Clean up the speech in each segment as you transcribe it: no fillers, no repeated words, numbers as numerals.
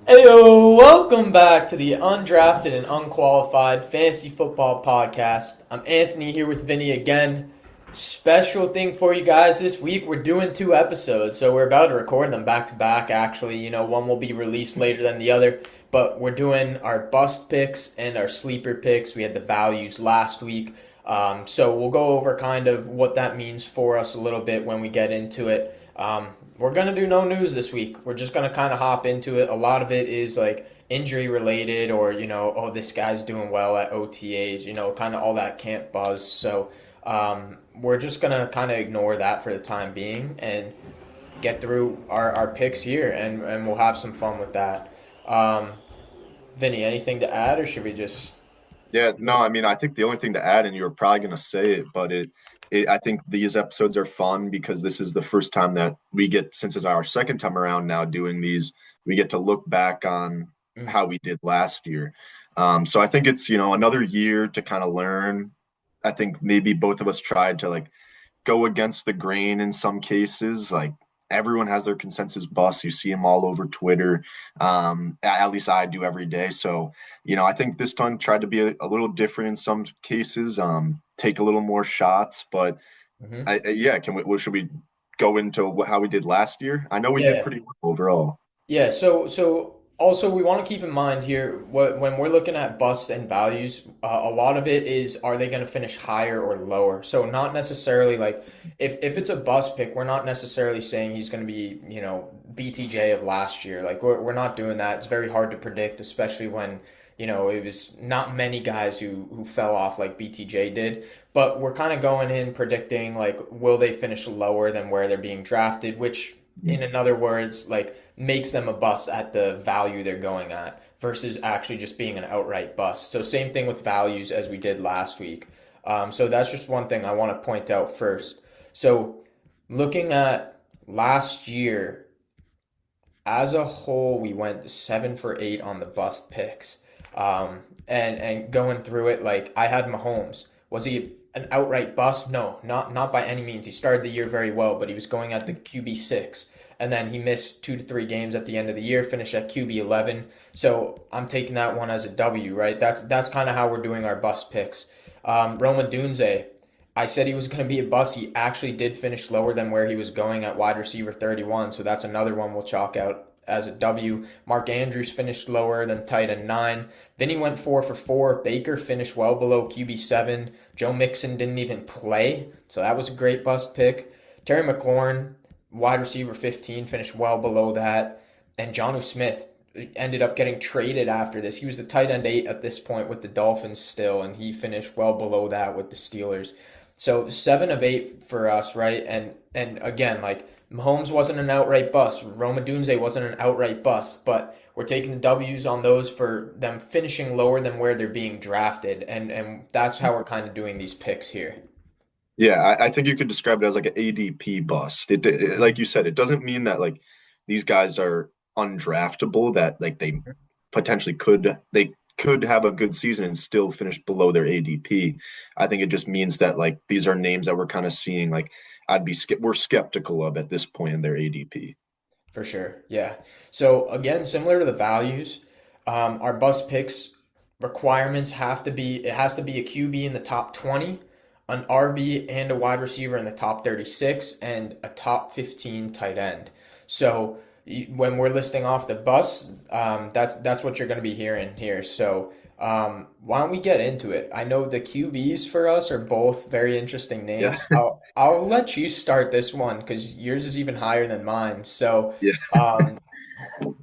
Heyo, welcome back to the Undrafted and Unqualified Fantasy Football Podcast. I'm Anthony here with Vinny again. Special thing for you guys this week. We're doing two episodes, so we're about to record them back to back. Actually, one will be released later than the other, but we're doing our bust picks and our sleeper picks. We had the values last week. So we'll go over kind of what that means for us a little bit when we get into it. We're going to do no news this week. We're just going to kind of hop into it. A lot of it is like injury related or, oh, this guy's doing well at OTAs, kind of all that camp buzz. So we're just going to kind of ignore that for the time being and get through our picks here and we'll have some fun with that. Vinny, anything to add or should we just... Yeah, no, I mean, I think the only thing to add, and you were probably going to say it, but I think these episodes are fun because this is the first time that we get, since it's our second time around now doing these, we get to look back on how we did last year. So I think it's, another year to kind of learn. I think maybe both of us tried to like go against the grain in some cases, like everyone has their consensus bus. You see them all over Twitter. At least I do every day. So, I think this time tried to be a little different in some cases, take a little more shots. But Mhm. yeah, should we go into how we did last year? I know we did Yeah. pretty well overall. Yeah, so also we want to keep in mind here when we're looking at busts and values, a lot of it is are they going to finish higher or lower? So not necessarily like if it's a bust pick, we're not necessarily saying he's going to be, BTJ of last year. Like we're not doing that. It's very hard to predict, especially when, it was not many guys who fell off like BTJ did. But we're kind of going in predicting like will they finish lower than where they're being drafted, which in other words, like makes them a bust at the value they're going at versus actually just being an outright bust. So same thing with values as we did last week. So that's just one thing I want to point out first. So looking at last year as a whole, we went 7 for 8 on the bust picks. And going through it, like I had Mahomes. Was he an outright bust? No, not by any means. He started the year very well, but he was going at the QB 6, and then he missed 2 to 3 games at the end of the year. Finished at QB 11. So I'm taking that one as a W, right? That's kind of how we're doing our bust picks. Roma Dunze. I said he was going to be a bust. He actually did finish lower than where he was going at wide receiver 31. So that's another one we'll chalk out as a W. Mark Andrews finished lower than tight end 9. Vinny went 4 for 4. Baker finished well below QB 7. Joe Mixon didn't even play. So that was a great bust pick. Terry McLaurin, wide receiver 15, finished well below that. And Jonnu Smith ended up getting traded after this. He was the tight end 8 at this point with the Dolphins still, and he finished well below that with the Steelers. So 7 of 8 for us, right? And again, like Mahomes wasn't an outright bust. Roma Dunze wasn't an outright bust, but we're taking the W's on those for them finishing lower than where they're being drafted, and that's how we're kind of doing these picks here. Yeah, I think you could describe it as like an ADP bust. Like you said, it doesn't mean that like these guys are undraftable, that like they could have a good season and still finish below their ADP. I think it just means that like these are names that we're kind of seeing like we're skeptical of at this point in their ADP. For sure, yeah. So again, similar to the values, our bus picks requirements have to be it has to be a QB in the top 20, an RB and a wide receiver in the top 36, and a top 15 tight end. So when we're listing off the bus, that's what you're going to be hearing here. So why don't we get into it? I know the QBs for us are both very interesting Yeah. names. I'll let you start this one because yours is even higher than mine. So Yeah. um,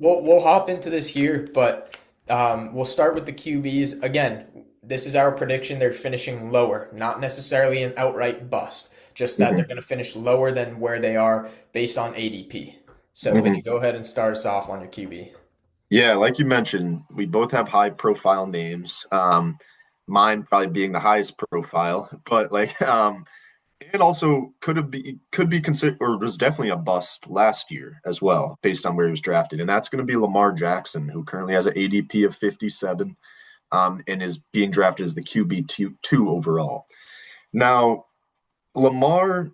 we'll hop into this here, but we'll start with the QBs. Again, this is our prediction. They're finishing lower, not necessarily an outright bust, just that they're Mhm. going to finish lower than where they are based on ADP. So, Vinny, Mhm. go ahead and start us off on your QB. Yeah, like you mentioned, we both have high profile names. Mine probably being the highest profile, but like and also could be considered or was definitely a bust last year as well, based on where he was drafted. And that's going to be Lamar Jackson, who currently has an ADP of 57, and is being drafted as the QB two overall. Now, Lamar,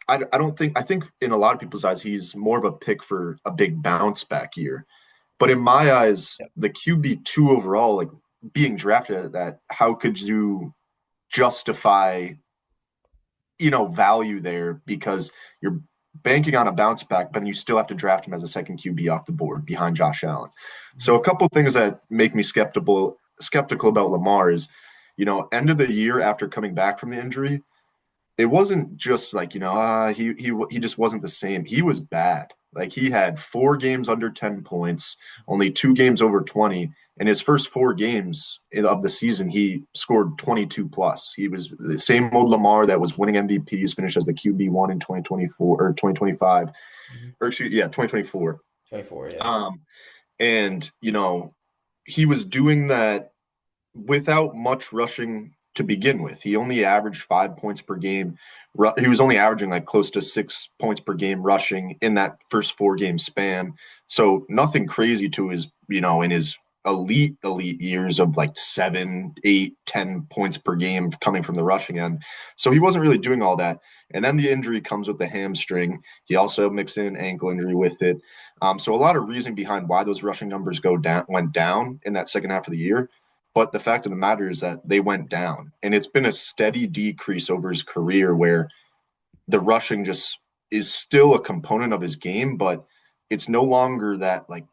I don't think I think in a lot of people's eyes he's more of a pick for a big bounce back year. But in my eyes, Yep. the QB2 overall, like being drafted at that, how could you justify, value there because you're banking on a bounce back, but you still have to draft him as a second QB off the board behind Josh Allen. So Mhm. a couple things that make me skeptical about Lamar is, end of the year after coming back from the injury, it wasn't just like he just wasn't the same. He was bad. Like he had 4 games under 10 points, only 2 games over 20. In his first 4 games of the season, he scored 22 plus. He was the same old Lamar that was winning MVPs, finished as the QB1 in 2024 or 2025, Mhm. or excuse, yeah, 2024. 24, yeah. Um, and he was doing that without much rushing to begin with. He only averaged 5 points per game. He was only averaging like close to 6 points per game rushing in that first 4 game span. So nothing crazy to his, in his elite years of like 7, 8, 10 points per game coming from the rushing end. So he wasn't really doing all that. And then the injury comes with the hamstring. He also mixed in an ankle injury with it. So a lot of reasoning behind why those rushing numbers went down in that second half of the year. But the fact of the matter is that they went down, and it's been a steady decrease over his career where the rushing just is still a component of his game, but it's no longer that like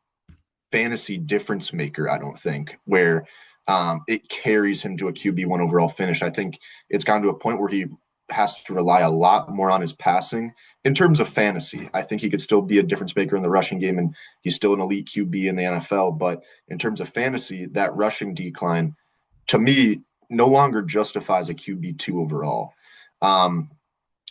fantasy difference maker, I don't think, where it carries him to a QB1 overall finish. I think it's gotten to a point where he has to rely a lot more on his passing in terms of fantasy. I think he could still be a difference maker in the rushing game, and he's still an elite QB in the NFL. But in terms of fantasy, that rushing decline to me no longer justifies a QB2 overall. Um,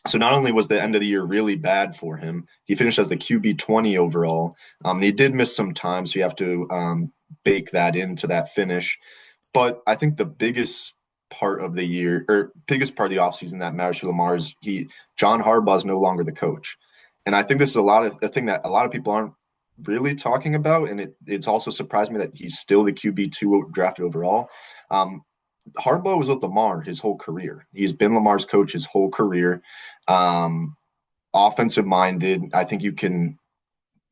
so not only was the end of the year really bad for him, he finished as the QB20 overall. He did miss some time, so you have to bake that into that finish. But I think the biggest part of the year or biggest part of the offseason that matters for Lamar is John Harbaugh is no longer the coach. And I think this is a thing that a lot of people aren't really talking about. And it's also surprised me that he's still the QB2 drafted overall. Um, Harbaugh was with Lamar his whole career. He's been Lamar's coach his whole career. Um, Offensive minded. I think you can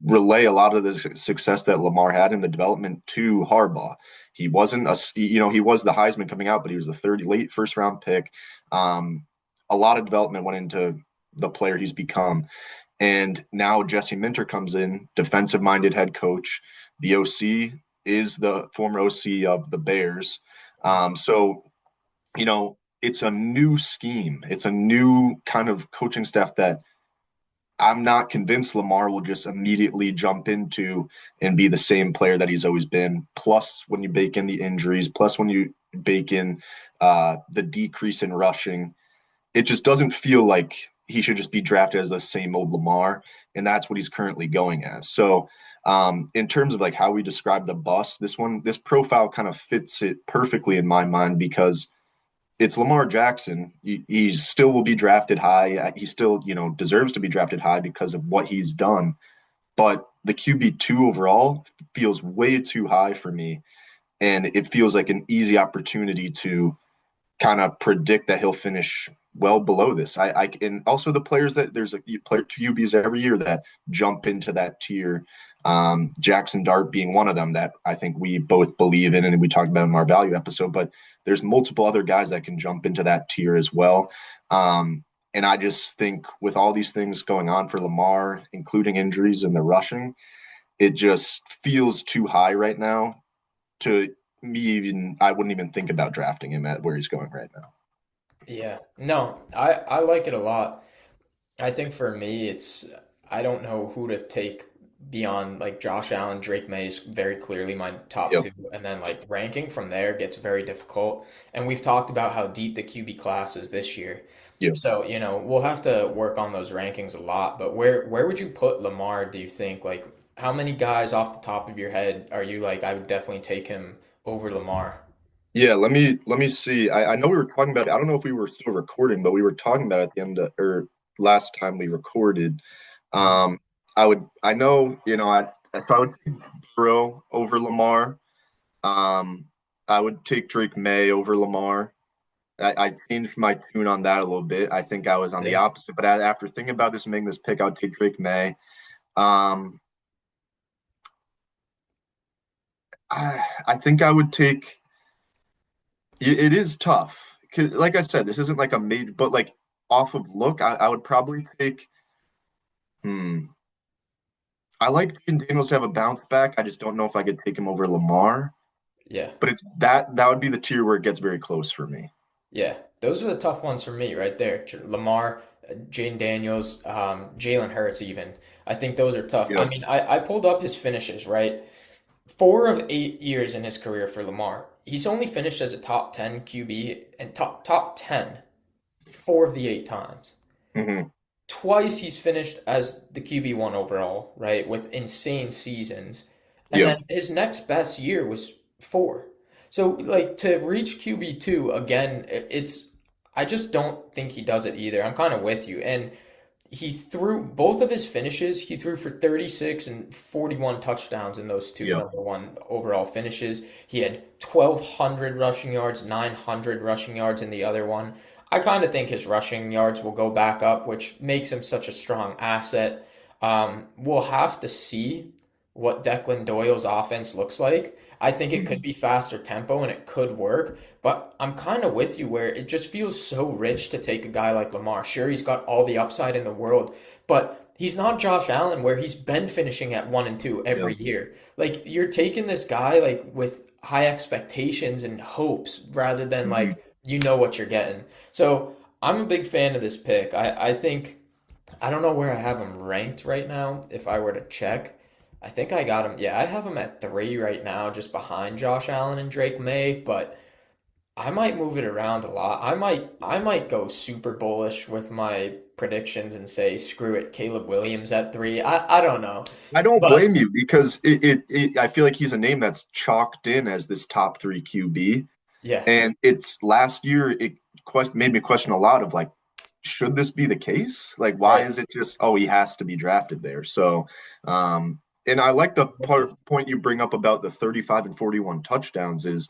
relay a lot of the success that Lamar had in the development to Harbaugh. He wasn't he was the Heisman coming out, but he was the late first round pick. A lot of development went into the player he's become. And now Jesse Minter comes in, defensive minded head coach. The OC is the former OC of the Bears. So it's a new scheme. It's a new kind of coaching staff that I'm not convinced Lamar will just immediately jump into and be the same player that he's always been. Plus, when you bake in the injuries, plus when you bake in the decrease in rushing, it just doesn't feel like he should just be drafted as the same old Lamar, and that's what he's currently going as. So, in terms of like how we describe the bust, this profile kind of fits it perfectly in my mind because it's Lamar Jackson. He still will be drafted high. He still, deserves to be drafted high because of what he's done. But the QB2 overall feels way too high for me. And it feels like an easy opportunity to kind of predict that he'll finish well below this. And also the players that there's a player QBs every year that jump into that tier. Jackson Dart being one of them that I think we both believe in, and we talked about in our value episode. But there's multiple other guys that can jump into that tier as well. And I just think with all these things going on for Lamar, including injuries and the rushing, it just feels too high right now to me. Even I wouldn't even think about drafting him at where he's going right now. Yeah. No, I like it a lot. I think for me, I don't know who to take beyond like Josh Allen, Drake May is very clearly my top Yep. two, and then like ranking from there gets very difficult. And we've talked about how deep the QB class is this year, Yep. so we'll have to work on those rankings a lot. But where would you put Lamar? Do you think like how many guys off the top of your head are you like I would definitely take him over Lamar? Yeah, let me see. I know we were talking about it. I don't know if we were still recording, but we were talking about it at the end of, or last time we recorded. Mhm. Um, I know, if I would take Burrow over Lamar, um, I would take Drake May over Lamar. I changed my tune on that a little bit. I think I was on the Yeah. opposite, but after thinking about this and making this pick, I would take Drake May. Um, I think I would take it is tough. 'Cause like I said, this isn't like a major, but like off of look, I would probably take hmm. I like Jaden Daniels to have a bounce back. I just don't know if I could take him over Lamar. Yeah. But it's that would be the tier where it gets very close for me. Yeah, those are the tough ones for me right there. Lamar, Jaden Daniels, Jalen Hurts, even. I think those are tough. I Yep. mean, I pulled up his finishes, right? 4 of 8 years in his career for Lamar. He's only finished as a top 10 QB and top 10 4 of the 8 times. Hmm. Twice he's finished as the QB1 overall, right, with insane seasons. And then Yep. his next best year was four. So, like, to reach QB2 again, I just don't think he does it either. I'm kind of with you. And he threw both of his finishes, he threw for 36 and 41 touchdowns in those two Yep. number one overall finishes. He had 1,200 rushing yards, 900 rushing yards in the other one. I kind of think his rushing yards will go back up, which makes him such a strong asset. We'll have to see what Declan Doyle's offense looks like. I think it could Mhm. be faster tempo and it could work, but I'm kind of with you where it just feels so rich to take a guy like Lamar. Sure, he's got all the upside in the world, but he's not Josh Allen where he's been finishing at 1 and 2 every Yep. year. Like you're taking this guy like with high expectations and hopes rather than Hmm. like you know what you're getting. So I'm a big fan of this pick. I think I don't know where I have him ranked right now. If I were to check, I think I got him. Yeah, I have him at 3 right now, just behind Josh Allen and Drake May. But I might move it around a lot. I might go super bullish with my predictions and say screw it, Caleb Williams at 3. I don't know, I don't but blame you because I feel like he's a name that's chalked in as this top three QB. yeah, And it's last year made me question a lot of like, should this be the case? Like, why right. is it just, oh, he has to be drafted there? So, and I like the With you. point you bring up about the 35 and 41 touchdowns is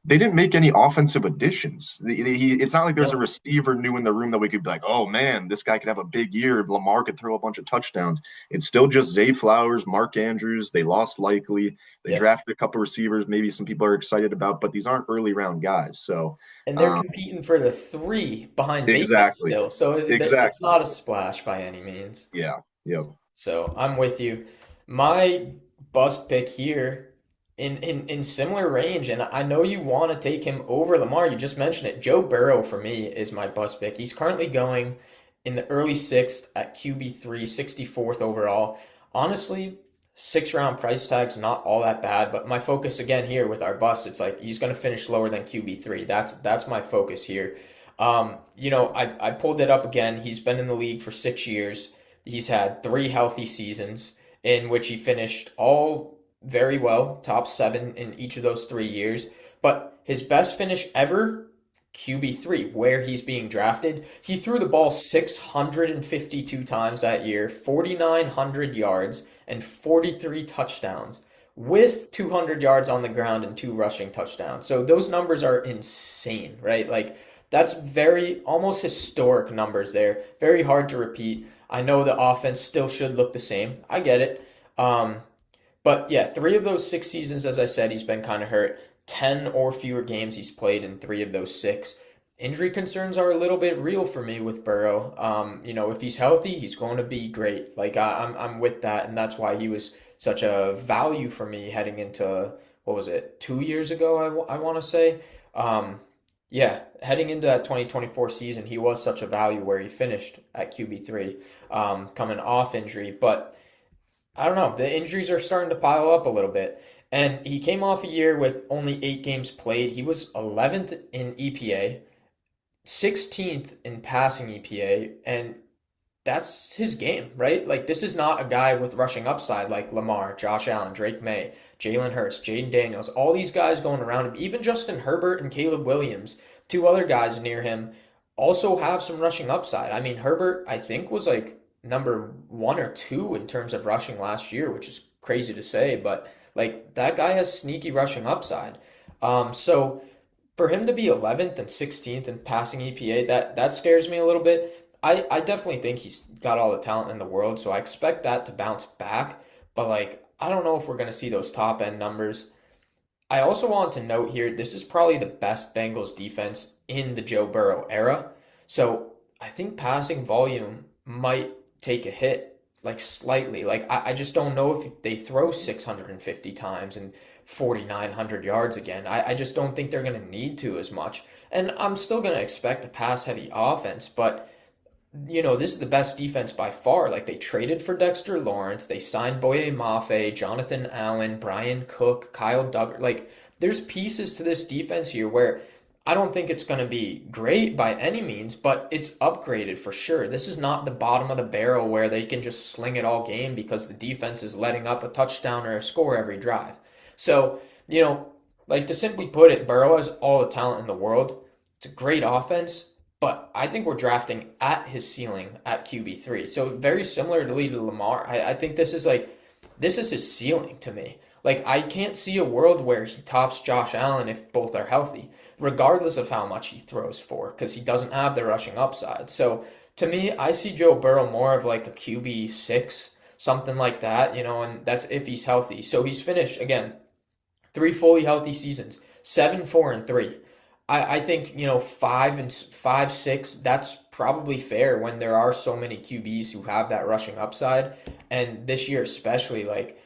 they didn't make any offensive additions. It's not like there's a No, receiver new in the room that we could be like, oh man, this guy could have a big year. Lamar could throw a bunch of touchdowns. It's still just Zay Flowers, Mark Andrews. They lost Likely. They yeah. drafted a couple receivers. Maybe some people are excited about, but these aren't early round guys. So And they're um, competing for the 3 behind Bateman exactly, still, so it's exactly. not a splash by any means. Yeah, yep. So I'm with you. My bust pick here in similar range, and I know you want to take him over Lamar. You just mentioned it. Joe Burrow for me is my bust pick. He's currently going in the early sixth at QB3, 64th overall. Honestly, 6 round price tag's not all that bad, but my focus again here with our bust, it's like he's gonna finish lower than QB3. That's my focus here. I pulled it up again. He's been in the league for 6 years. He's had 3 healthy seasons in which he finished all very well, top 7 in each of those 3 years. But his best finish ever, QB3, where he's being drafted, he threw the ball 652 times that year, 4,900 yards, and 43 touchdowns, with 200 yards on the ground and 2 rushing touchdowns. So those numbers are insane, right? Like, that's very almost historic numbers there. Very hard to repeat. I know the offense still should look the same. I get it. Um, but yeah, 3 of those 6 seasons, as I said, he's been kind of hurt. 10 or fewer games he's played in 3 of those 6. Injury concerns are a little bit real for me with Burrow. If he's healthy, he's going to be great. Like I'm with that, and that's why he was such a value for me heading into what was it, 2 years ago? I want to say. Yeah, heading into that 2024 season, he was such a value where he finished at QB3, coming off injury, but. I don't know. The injuries are starting to pile up a little bit. And he came off a year with only 8 games played. He was 11th in EPA, 16th in passing EPA, and that's his game, right? Like, this is not a guy with rushing upside like Lamar, Josh Allen, Drake May, Jalen Hurts, Jaden Daniels, all these guys going around him. Even Justin Herbert and Caleb Williams, 2 other guys near him, also have some rushing upside. I mean, Herbert, I think, was like number 1 or 2 in terms of rushing last year, which is crazy to say, but like that guy has sneaky rushing upside. So for him to be 11th and 16th in passing EPA, that scares me a little bit. I definitely think he's got all the talent in the world, so I expect that to bounce back. But like, I don't know if we're going to see those top end numbers. I also want to note here, this is probably the best Bengals defense in the Joe Burrow era. So I think passing volume might take a hit, like slightly. Like I just don't know if they throw 650 times and 4,900 yards again. I just don't think they're going to need to as much. And I'm still going to expect a pass heavy offense, but this is the best defense by far. Like they traded for Dexter Lawrence, they signed Boye Mafe, Jonathan Allen, Brian Cook, Kyle Duggar. Like there's pieces to this defense here where I don't think it's going to be great by any means, but it's upgraded for sure. This is not the bottom of the barrel where they can just sling it all game because the defense is letting up a touchdown or a score every drive. So, like to simply put it, Burrow has all the talent in the world. It's a great offense, but I think we're drafting at his ceiling at QB3. So very similar to Lamar. I think this is his ceiling to me. Like I can't see a world where he tops Josh Allen if both are healthy, regardless of how much he throws for, because he doesn't have the rushing upside. So to me, I see Joe Burrow more of like a QB6, something like that, and that's if he's healthy. So he's finished again 3 fully healthy seasons, 7, 4, and 3. I think 5 and 5, 6. That's probably fair when there are so many QBs who have that rushing upside, and this year especially. Like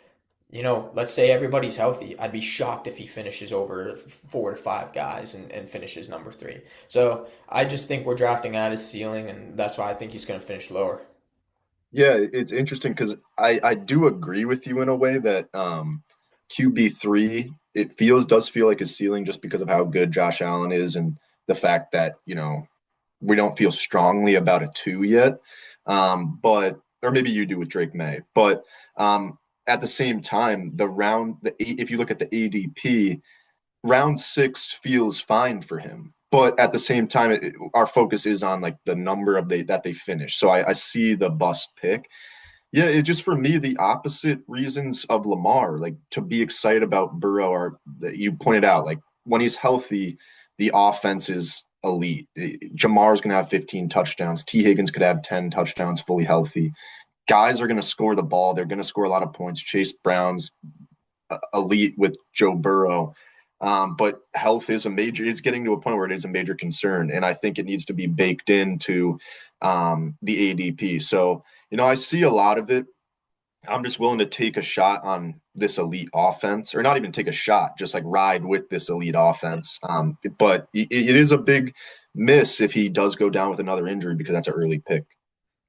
let's say everybody's healthy. I'd be shocked if he finishes over 4 to 5 guys and finishes number 3. So I just think we're drafting at his ceiling, and that's why I think he's going to finish lower. Yeah, it's interesting because I do agree with you in a way that QB3 does feel like his ceiling just because of how good Josh Allen is and the fact that we don't feel strongly about a two yet. But or maybe you do with Drake May, but at the same time, if you look at the ADP, round 6 feels fine for him. But at the same time, our focus is on like the number that they finish. So I see the bust pick. Yeah, it just for me the opposite reasons of Lamar. Like to be excited about Burrow are that you pointed out. Like when he's healthy, the offense is elite. Jamar's going to have 15 touchdowns. T. Higgins could have 10 touchdowns fully healthy. Guys are going to score the ball. They're going to score a lot of points. Chase Brown's elite with Joe Burrow. But health is it's getting to a point where it is a major concern. And I think it needs to be baked into the ADP. So, I see a lot of it. I'm just willing to take a shot on this elite offense, or not even take a shot, just like ride with this elite offense. But it is a big miss if he does go down with another injury because that's an early pick.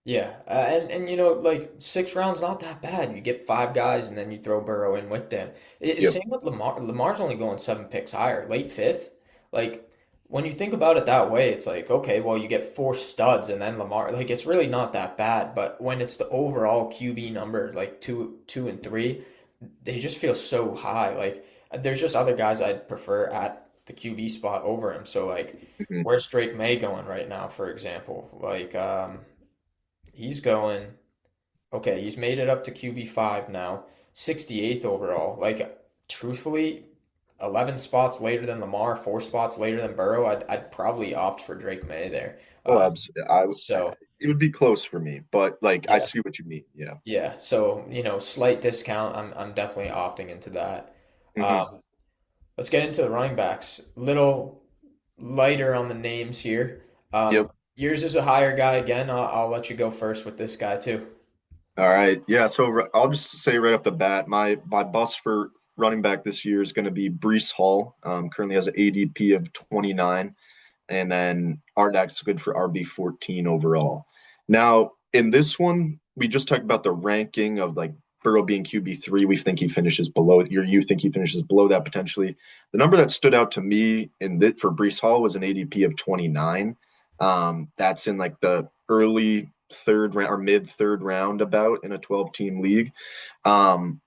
Yeah, and like 6 rounds not that bad. You get 5 guys and then you throw Burrow in with them. Yep. Same with Lamar. Lamar's only going 7 picks higher, late fifth. Like when you think about it that way, it's like okay, well you get 4 studs and then Lamar. Like it's really not that bad. But when it's the overall QB number, like 2, 2, and 3, they just feel so high. Like there's just other guys I'd prefer at the QB spot over him. So like, Mhm. where's Drake May going right now, for example? Like he's going, okay, he's made it up to QB5 now, 68th overall. Like, truthfully, 11 spots later than Lamar, 4 spots later than Burrow, I'd probably opt for Drake May there. Oh, Um, absolutely. so, It would be close for me, but like I yeah, see what you mean. Yeah. yeah. So, slight discount. I'm definitely opting into that. Hmm. Um, let's get into the running backs. Little lighter on the names here. Yep. Yours is a higher guy again. I'll let you go first with this guy too. All right. Yeah. So I'll just say right off the bat, my bust for running back this year is going to be Brees Hall. Currently has an ADP of 29, and then that's good for RB 14 overall. Now in this one, we just talked about the ranking of like Burrow being QB3. We think he finishes below. You think he finishes below that potentially. The number that stood out to me for Brees Hall was an ADP of 29. That's in like the early third round or mid third round about in a 12-team league. Um,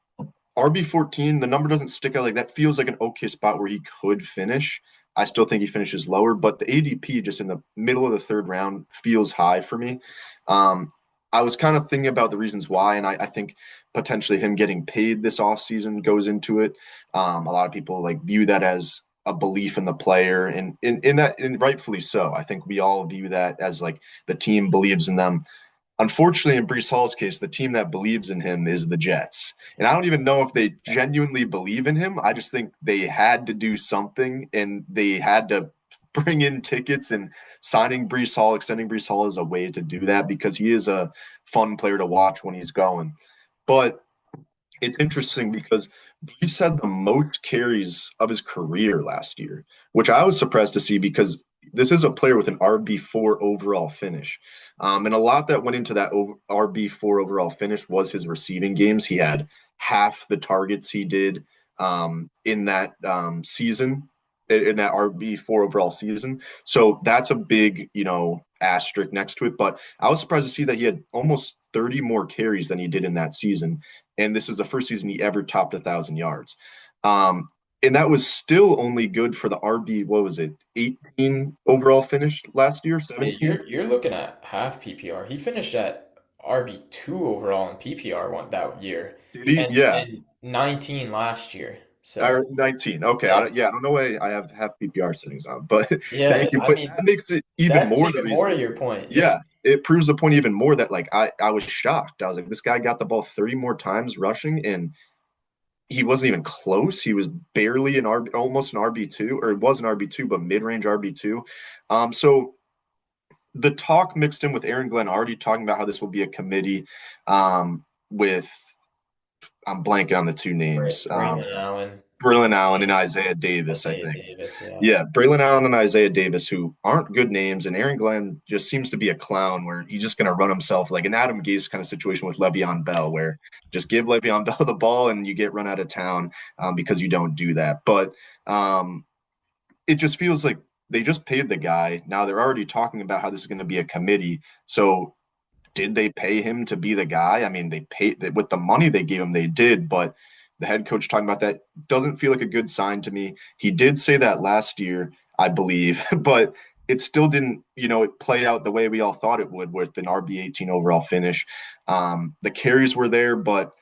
RB 14, the number doesn't stick out like that. Feels like an okay spot where he could finish. I still think he finishes lower, but the ADP just in the middle of the third round feels high for me. Um, I was kind of thinking about the reasons why, and I think potentially him getting paid this offseason goes into it. A lot of people like view that as a belief in the player, and in that, and rightfully so. I think we all view that as like the team believes in them. unfortunately, in Brees Hall's case, the team that believes in him is the Jets. And I don't even know if they genuinely believe in him. I just think they had to do something and they had to bring in tickets, and signing Brees Hall, extending Brees Hall is a way to do that because he is a fun player to watch when he's going. But it's interesting because Brees had the most carries of his career last year, which I was surprised to see because this is a player with an RB4 overall finish. And a lot that went into that RB4 overall finish was his receiving games. He had half the targets he did in that season, in that RB4 overall season. So that's a big, asterisk next to it. But I was surprised to see that he had almost 30 more carries than he did in that season. And this is the first season he ever topped 1,000 yards. And that was still only good for the RB, what was it, 18 overall finish last year, Yeah, 17? you're looking at half PPR. He finished at RB2 overall in PPR one that year, Did he? and Yeah. 19 last year. So Or 19. Okay. yeah, Yeah, I don't know why I have half PPR settings on, but yeah. thank you. I But mean, that makes it even that's more the even more reason. to your point. Yeah, Yeah, it proves the point even more that like I was shocked. I was like, this guy got the ball 30 more times rushing, and he wasn't even close. He was barely an RB, almost an RB2, or it was an RB2, but mid-range RB2. So the talk mixed in with Aaron Glenn already talking about how this will be a committee with I'm blanking on the two names. Braylon Allen, Berlin Allen and and Isaiah Davis, I Isaiah think. Davis. Yeah, Yeah, Braylon Allen and Isaiah Davis, who aren't good names, and Aaron Glenn just seems to be a clown where he's just going to run himself like an Adam Gase kind of situation with Le'Veon Bell, where just give Le'Veon Bell the ball and you get run out of town because you don't do that. But um, it just feels like they just paid the guy. Now they're already talking about how this is going to be a committee. So did they pay him to be the guy? I mean, they paid with the money they gave him, they did, but the head coach talking about that doesn't feel like a good sign to me. He did say that last year, I believe, but it still didn't, it play out the way we all thought it would with an RB18 overall finish. The carries were there, but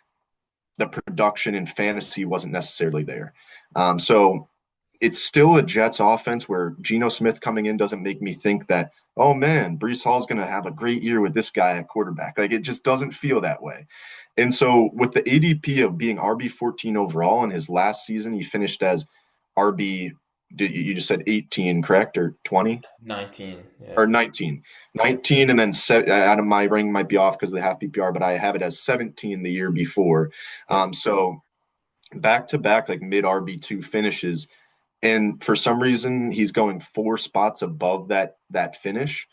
the production in fantasy wasn't necessarily there. So it's still a Jets offense where Geno Smith coming in doesn't make me think that, oh man, Brees Hall's going to have a great year with this guy at quarterback. Like it just doesn't feel that way. And so with the ADP of being RB14 overall in his last season, he finished as RB, you just said 18, correct? Or 20? 19. Yeah, Or 19. 19 and then out of my ring might be off because of the half PPR, but I have it as 17 the year before. yeah. So back to back, like mid RB2 finishes, and for some reason he's going 4 spots above that finish.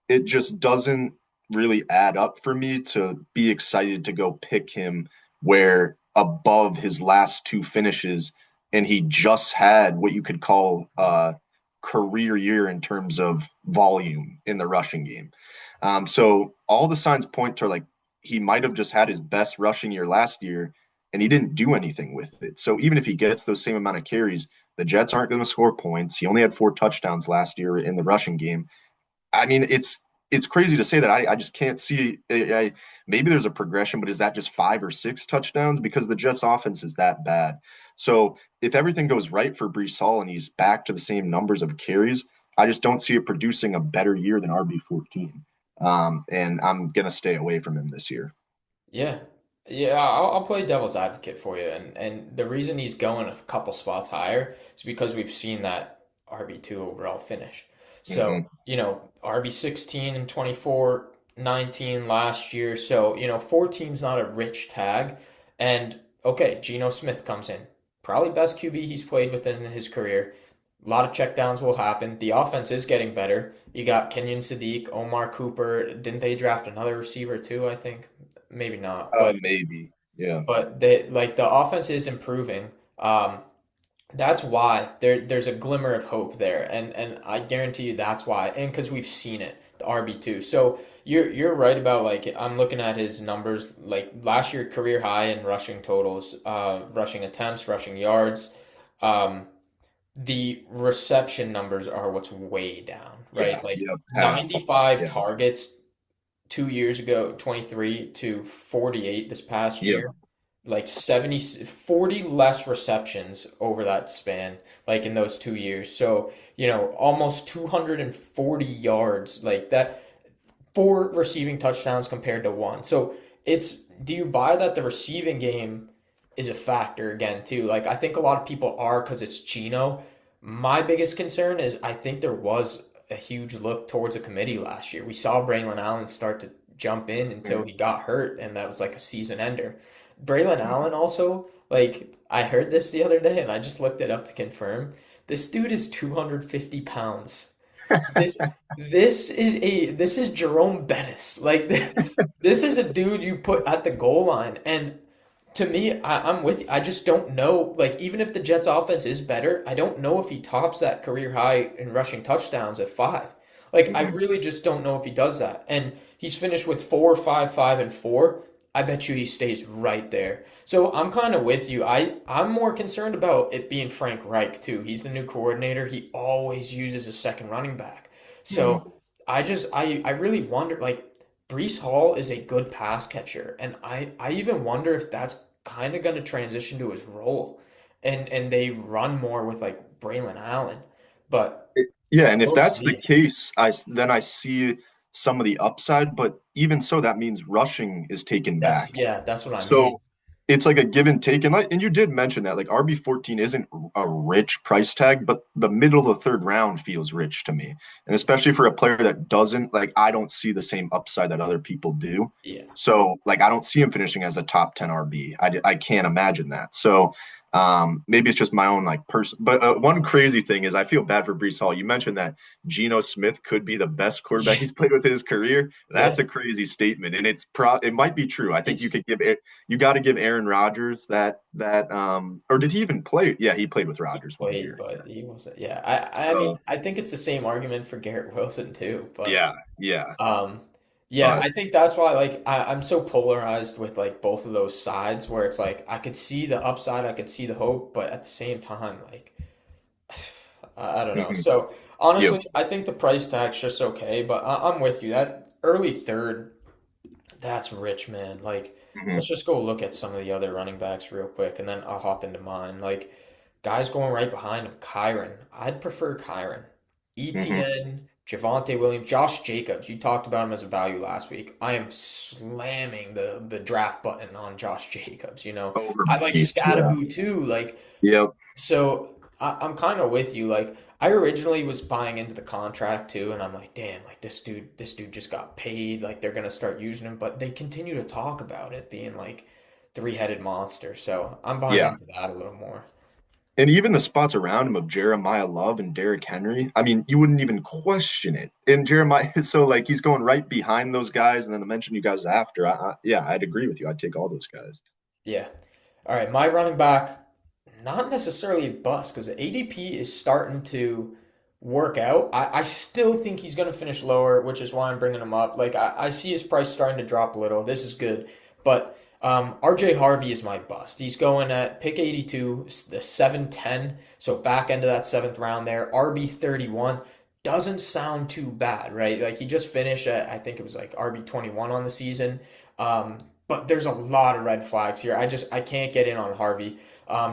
It just doesn't really add up for me to be excited to go pick him where above his last 2 finishes, and he just had what you could call a career year in terms of volume in the rushing game. So all the signs point to like he might have just had his best rushing year last year and he didn't do anything with it. So even if he gets those same amount of carries, the Jets aren't going to score points. He only had 4 touchdowns last year in the rushing game. I mean, it's crazy to say that. I just can't see. Maybe there's a progression, but is that just 5 or 6 touchdowns? Because the Jets' offense is that bad. So if everything goes right for Brees Hall and he's back to the same numbers of carries, I just don't see it producing a better year than RB14. And I'm gonna stay away from him this year. Yeah. Yeah, I'll play devil's advocate for you. And the reason he's going a couple spots higher is because we've seen that RB2 overall finish. So, Mm-hmm. RB16 and 24, 19 last year. So, 14's not a rich tag. And okay, Geno Smith comes in. Probably best QB he's played within his career. A lot of checkdowns will happen. The offense is getting better. You got Kenyon Sadiq, Omar Cooper. Didn't they draft another receiver too, I think? Maybe not, Maybe. Yeah. but they like the offense is improving. That's why there's a glimmer of hope there, and I guarantee you that's why, and because we've seen it, the RB2. So you're right about like I'm looking at his numbers like last year career high in rushing totals, rushing attempts, rushing yards. Um, the reception numbers are what's way down, Yeah. right? Like Yep. Half. 95 Yeah. targets 2 years ago, 23 to 48 this past Yep. year. Like 40 less receptions over that span, like in those 2 years. So, almost 240 yards like that. 4 receiving touchdowns compared to 1. So do you buy that the receiving game is a factor again too? Like I think a lot of people are because it's Geno. My biggest concern is I think there was a huge look towards a committee last year. We saw Braylon Allen start to jump in until Mhm. he got hurt, and that was like a season ender. Braylon Allen also, like I heard this the other day and I just looked it up to confirm. This dude is 250 pounds. This this is Jerome Bettis. Like this is a dude you put at the goal line. And to me, I'm with you. I just don't know. Like even if the Jets offense is better, I don't know if he tops that career high in rushing touchdowns at 5. Like I Mhm. really just don't know if he does that. And he's finished with 4, 5, 5, and 4. I bet you he stays right there. So I'm kind of with you. I'm more concerned about it being Frank Reich too. He's the new coordinator. He always uses a second running back. Mhm. So I really wonder like Brees Hall is a good pass catcher, and I even wonder if that's kind of going to transition to his role, and they run more with like Braylon Allen, but Yeah, and if we'll that's the see. case, then I see some of the upside, but even so, that means rushing is taken back. That's what I mean. So it's like a give and take. And you did mention that like RB14 isn't a rich price tag, but the middle of the third round feels rich to me. And especially for a player that doesn't, like, I don't see the same upside that other people do. Yeah. So like I don't see him finishing as a top 10 RB. I can't imagine that. So maybe it's just my own like person. But one crazy thing is I feel bad for Brees Hall. You mentioned that Geno Smith could be the best quarterback he's played with in his career. Yeah. That's a crazy statement, and it might be true. I think It's you got to give Aaron Rodgers that or did he even play? Yeah, he played with he Rodgers one played, year. but he wasn't. Yeah. I mean, So I think it's the same argument for Garrett Wilson too, but yeah, yeah, Um, yeah, but I think that's why like I'm so polarized with like both of those sides where it's like I could see the upside, I could see the hope, but at the same time, like I don't know. mhm, So yep, honestly, I think the price tag's just okay, but I'm with you. That early third, that's rich, man. Like mhm, let's just go look at some of the other running backs real quick, and then I'll hop into mine. Like guys going right behind him, Kyron. I'd prefer Kyron. mhm. ETN, Javonte Williams, Josh Jacobs. You talked about him as a value last week. I am slamming the draft button on Josh Jacobs. Over I like Breeze, yeah, Scatteroo too. Like yep, so, I'm kind of with you. Like I originally was buying into the contract too, and I'm like, damn, like this dude just got paid. Like they're gonna start using him, but they continue to talk about it being like three-headed monster. So I'm buying yeah. into that a little more. And even the spots around him of Jeremiah Love and Derrick Henry, I mean, you wouldn't even question it. And Jeremiah, so like he's going right behind those guys, and then I mentioned you guys after. Yeah, I'd agree with you. I'd take all those guys. Yeah. All right, my running back, not necessarily a bust because the ADP is starting to work out. I still think he's going to finish lower, which is why I'm bringing him up. Like, I see his price starting to drop a little. This is good. But RJ Harvey is my bust. He's going at pick 82, the 710, so back end of that seventh round there. RB 31 doesn't sound too bad, right? Like, he just finished at, I think it was like RB 21 on the season. But there's a lot of red flags here. I can't get in on Harvey.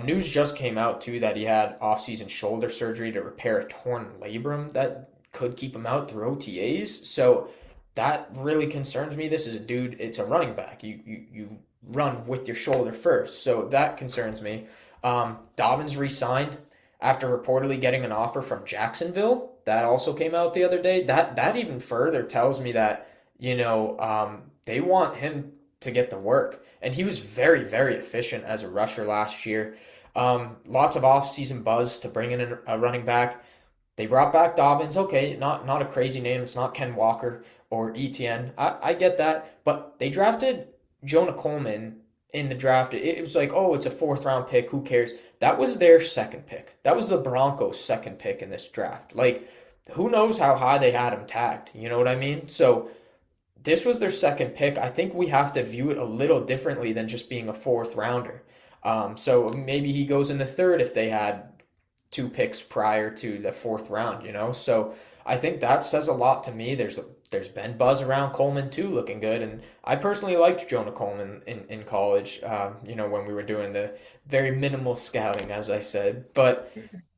News just came out too that he had off-season shoulder surgery to repair a torn labrum that could keep him out through OTAs. So that really concerns me. This is a dude. It's a running back. You run with your shoulder first. So that concerns me. Dobbins re-signed after reportedly getting an offer from Jacksonville. That also came out the other day. That even further tells me that they want him to get the work. And he was very, very efficient as a rusher last year. Lots of offseason buzz to bring in a running back. They brought back Dobbins. Okay, not a crazy name. It's not Ken Walker or ETN. I get that. But they drafted Jonah Coleman in the draft. It was like, oh, it's a fourth round pick. Who cares? That was their second pick. That was the Broncos' second pick in this draft. Like, who knows how high they had him tagged? You know what I mean? So this was their second pick. I think we have to view it a little differently than just being a fourth rounder. So maybe he goes in the third if they had two picks prior to the fourth round. So I think that says a lot to me. There's been buzz around Coleman too, looking good, and I personally liked Jonah Coleman in college. When we were doing the very minimal scouting, as I said, but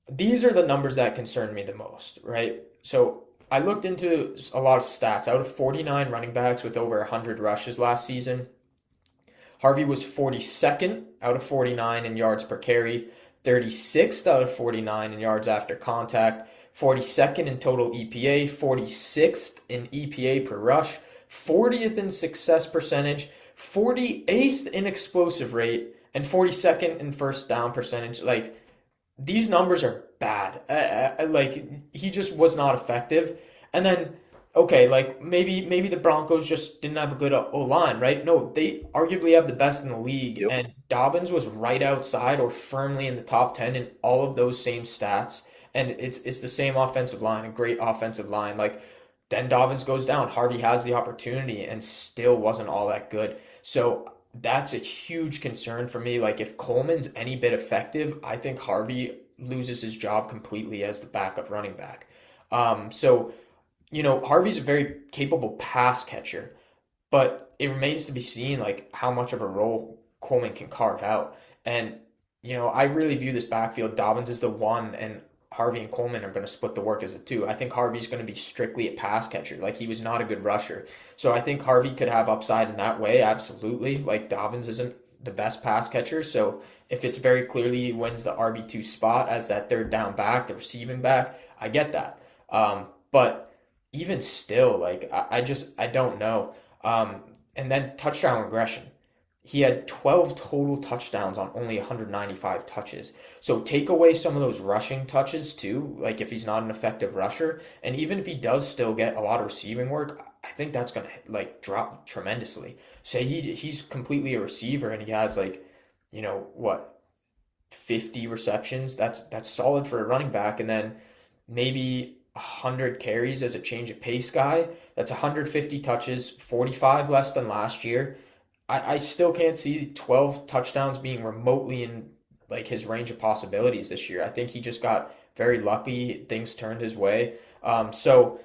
these are the numbers that concern me the most, right? So I looked into a lot of stats. Out of 49 running backs with over 100 rushes last season, Harvey was 42nd out of 49 in yards per carry, 36th out of 49 in yards after contact, 42nd in total EPA, 46th in EPA per rush, 40th in success percentage, 48th in explosive rate, and 42nd in first down percentage. Like, these numbers are bad. Like, he just was not effective. And then, okay, like maybe the Broncos just didn't have a good O line, right? No, they arguably have the best in the league, Yep. and Dobbins was right outside or firmly in the top 10 in all of those same stats. And it's the same offensive line, a great offensive line. Like, then Dobbins goes down. Harvey has the opportunity and still wasn't all that good. So that's a huge concern for me. Like, if Coleman's any bit effective, I think Harvey loses his job completely as the backup running back. So, Harvey's a very capable pass catcher, but it remains to be seen like how much of a role Coleman can carve out. And I really view this backfield. Dobbins is the one, and Harvey and Coleman are going to split the work as a two. I think Harvey's going to be strictly a pass catcher. Like, he was not a good rusher, so I think Harvey could have upside in that way. Absolutely. Like, Dobbins isn't the best pass catcher, so if it's very clearly he wins the RB2 spot as that third down back, the receiving back, I get that. But even still, like, I don't know. And then touchdown regression. He had 12 total touchdowns on only 195 touches. So take away some of those rushing touches too, like if he's not an effective rusher, and even if he does still get a lot of receiving work, I think that's gonna like drop tremendously. Say he's completely a receiver and he has like, what, 50 receptions. That's solid for a running back, and then maybe 100 carries as a change of pace guy. That's 150 touches, 45 less than last year. I still can't see 12 touchdowns being remotely in like his range of possibilities this year. I think he just got very lucky. Things turned his way. So,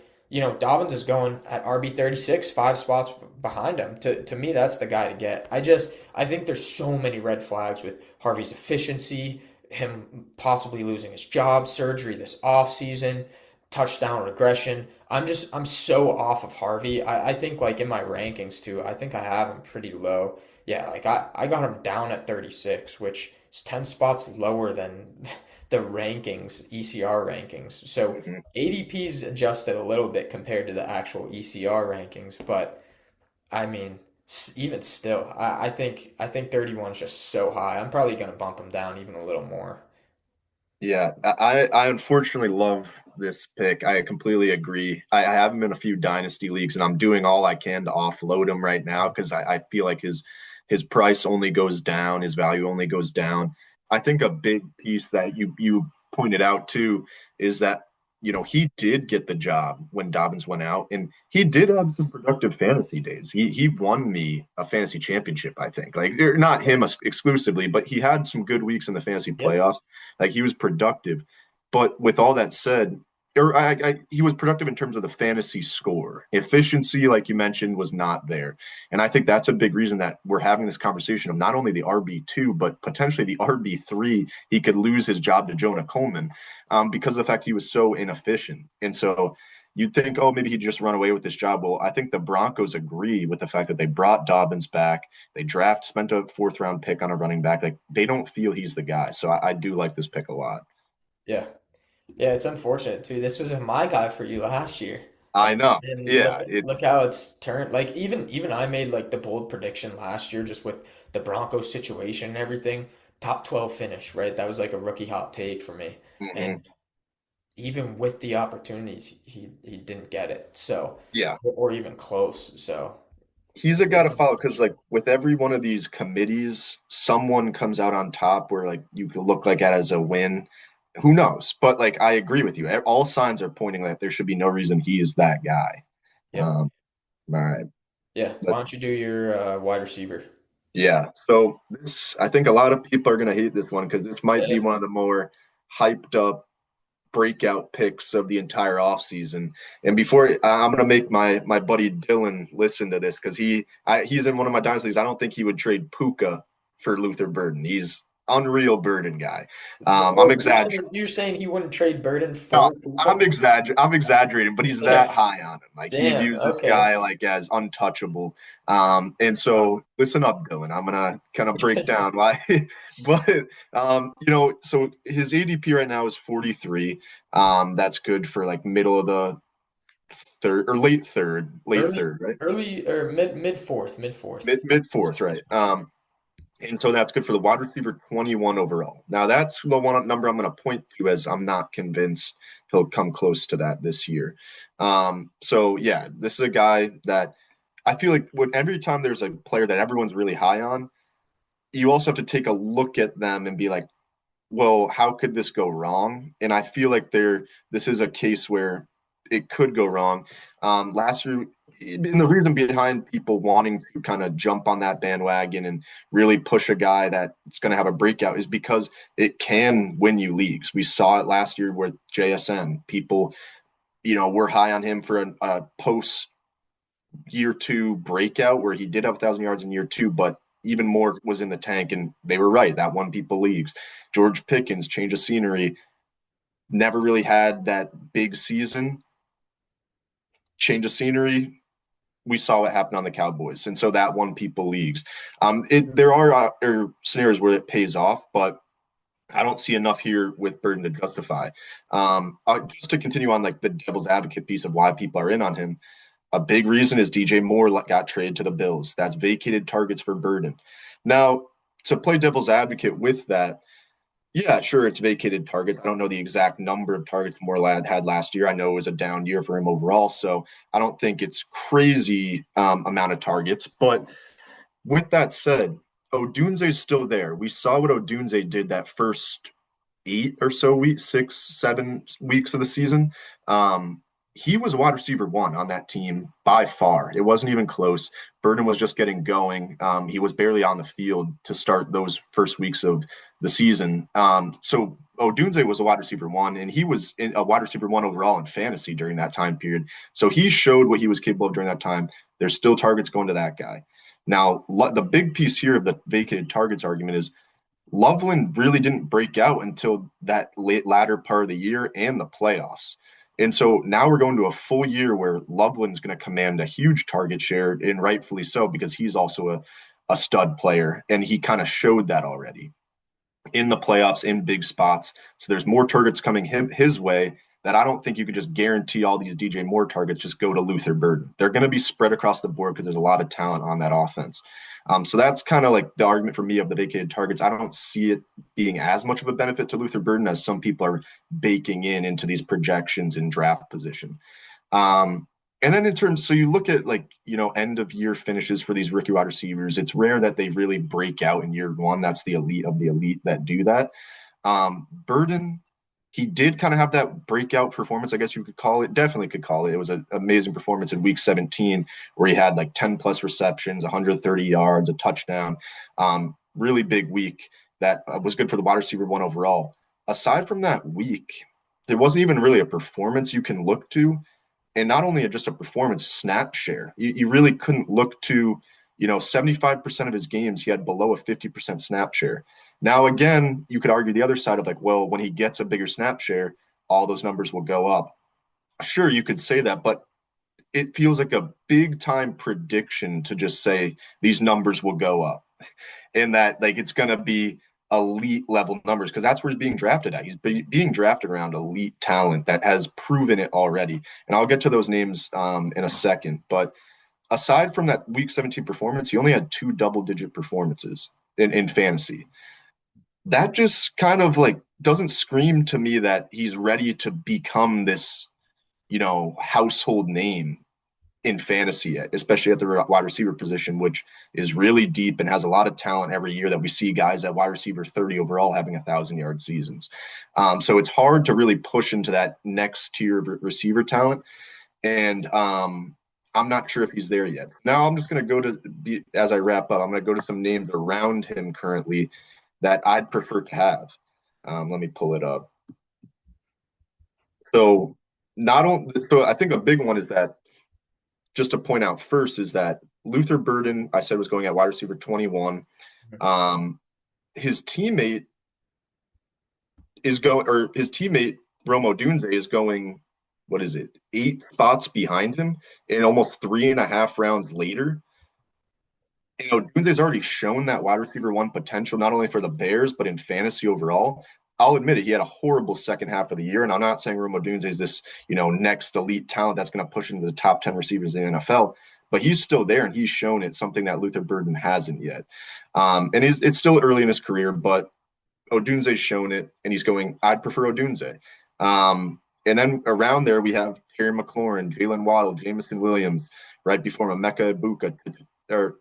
Dobbins is going at RB 36, 5 spots behind him. To me, that's the guy to get. I think there's so many red flags with Harvey's efficiency, him possibly losing his job, surgery this offseason, touchdown regression. I'm so off of Harvey. I think like in my rankings too, I think I have him pretty low. Yeah, like I got him down at 36, which is 10 spots lower than the rankings, ECR rankings. So Mhm. ADP's adjusted a little bit compared to the actual ECR rankings, but I mean, even still, I think 31 is just so high. I'm probably gonna bump him down even a little more. Yeah, I unfortunately love this pick. I completely agree. I have him in a few dynasty leagues, and I'm doing all I can to offload him right now because I feel like his price only goes down, his value only goes down. I think a big piece that you pointed out too is that he did get the job when Dobbins went out, and he did have some productive fantasy days. He won me a fantasy championship, I think. Like, not him exclusively, but he had some good weeks in the fantasy Yep. playoffs. Like, he was productive. But with all that said, he was productive in terms of the fantasy score. Efficiency, like you mentioned, was not there. And I think that's a big reason that we're having this conversation of not only the RB2, but potentially the RB3. He could lose his job to Jonah Coleman because of the fact he was so inefficient. And so you'd think, oh, maybe he'd just run away with this job. Well, I think the Broncos agree with the fact that they brought Dobbins back. They spent a fourth round pick on a running back. Like, they don't feel he's the guy. So I do like this pick a lot. Yeah. Yeah, it's unfortunate too. This was my guy for you last year. I know. And look Yeah. look how it's turned. Like, even I made like the bold prediction last year just with the Broncos situation and everything. Top 12 finish, right? That was like a rookie hot take for me. Mhm. And even with the opportunities, he didn't get it. So, Yeah. or even close. So, He's a it's guy it's to follow because, unfortunate. like, with every one of these committees, someone comes out on top where, like, you could look like it as a win. Who knows? But, like, I agree with you. All signs are pointing that there should be no reason he is that guy. Yep. Um, all right. Yeah. Why don't you do your wide receiver? Yeah. So I think a lot of people are going to hate this one because this might be Yeah. one of the more hyped up breakout picks of the entire offseason. And before I'm going to make my buddy Dylan listen to this because he's in one of my dynasties. I don't think he would trade Puka for Luther Burden. unreal Burden guy. I'm Oh, exaggerating. you're saying he wouldn't trade Burden No, for Cooper? I'm exaggerating, but he's that high on him. Like he Damn. views this Okay. guy like as untouchable. And so listen up, Dylan. I'm gonna kind of break down why. But so his ADP right now is 43. That's good for like middle of the third or late Early, third, right? early or mid fourth, mid fourth. Mid fourth, right? And so that's good for the wide receiver 21 overall. Now that's the one number I'm going to point to as I'm not convinced he'll come close to that this year. So yeah, this is a guy that I feel like when every time there's a player that everyone's really high on, you also have to take a look at them and be like, well, how could this go wrong? And I feel like this is a case where it could go wrong. Last year, and the reason behind people wanting to kind of jump on that bandwagon and really push a guy that's going to have a breakout is because it can win you leagues. We saw it last year with JSN. People, were high on him for a post year two breakout where he did have 1,000 yards in year two, but even more was in the tank, and they were right. That won people leagues. George Pickens, change of scenery, never really had that big season. Change of scenery, we saw what happened on the Cowboys, and so that won people leagues. There are scenarios where it pays off, but I don't see enough here with Burden to justify. Just to continue on like the devil's advocate piece of why people are in on him. A big reason is DJ Moore got traded to the Bills. That's vacated targets for Burden. Now, to play devil's advocate with that, yeah, sure, it's vacated targets. I don't know the exact number of targets Moore had last year. I know it was a down year for him overall, so I don't think it's crazy amount of targets. But with that said, Odunze's still there. We saw what Odunze did that first 8 or so weeks, 6, 7 weeks of the season. He was wide receiver one on that team by far. It wasn't even close. Burden was just getting going. He was barely on the field to start those first weeks of the season. So Odunze was a wide receiver one, and he was a wide receiver one overall in fantasy during that time period. So he showed what he was capable of during that time. There's still targets going to that guy. Now, the big piece here of the vacated targets argument is Loveland really didn't break out until that latter part of the year and the playoffs. And so now we're going to a full year where Loveland's going to command a huge target share, and rightfully so, because he's also a stud player. And he kind of showed that already in the playoffs in big spots. So there's more targets coming his way that I don't think you could just guarantee all these DJ Moore targets just go to Luther Burden. They're going to be spread across the board because there's a lot of talent on that offense. So that's kind of like the argument for me of the vacated targets. I don't see it being as much of a benefit to Luther Burden as some people are baking into these projections in draft position. And then in terms, so you look at like, end of year finishes for these rookie wide receivers. It's rare that they really break out in year one. That's the elite of the elite that do that. Burden, he did kind of have that breakout performance, I guess you could call it. Definitely could call it. It was an amazing performance in week 17 where he had like 10 plus receptions, 130 yards, a touchdown. Really big week that was good for the wide receiver one overall. Aside from that week, there wasn't even really a performance you can look to. And not only just a performance snap share, you really couldn't look to, 75% of his games, he had below a 50% snap share. Now, again, you could argue the other side of like, well, when he gets a bigger snap share, all those numbers will go up. Sure, you could say that, but it feels like a big time prediction to just say these numbers will go up and that like it's going to be elite level numbers because that's where he's being drafted at. He's being drafted around elite talent that has proven it already. And I'll get to those names in a second. But aside from that week 17 performance, he only had 2 double-digit performances in fantasy. That just kind of like doesn't scream to me that he's ready to become this, household name in fantasy, especially at the wide receiver position, which is really deep and has a lot of talent every year that we see guys at wide receiver 30 overall having 1,000-yard seasons. So it's hard to really push into that next tier of receiver talent. And I'm not sure if he's there yet. Now I'm just going to as I wrap up, I'm going to go to some names around him currently that I'd prefer to have. Let me pull it up. So I think the big one is that just to point out first is that Luther Burden, I said was going at wide receiver 21. his teammate his teammate Rome Odunze is going, what is it, 8 spots behind him, and almost 3.5 rounds later. You know, Dunze's already shown that wide receiver one potential, not only for the Bears, but in fantasy overall. I'll admit it, he had a horrible second half of the year. And I'm not saying Rome Odunze is this, next elite talent that's going to push into the top 10 receivers in the NFL, but he's still there and he's shown it, something that Luther Burden hasn't yet. And it's still early in his career, but Odunze's shown it, and he's going, I'd prefer Odunze. And then around there, we have Terry McLaurin, Jalen Waddle, Jamison Williams, right before him, Emeka Ibuka, or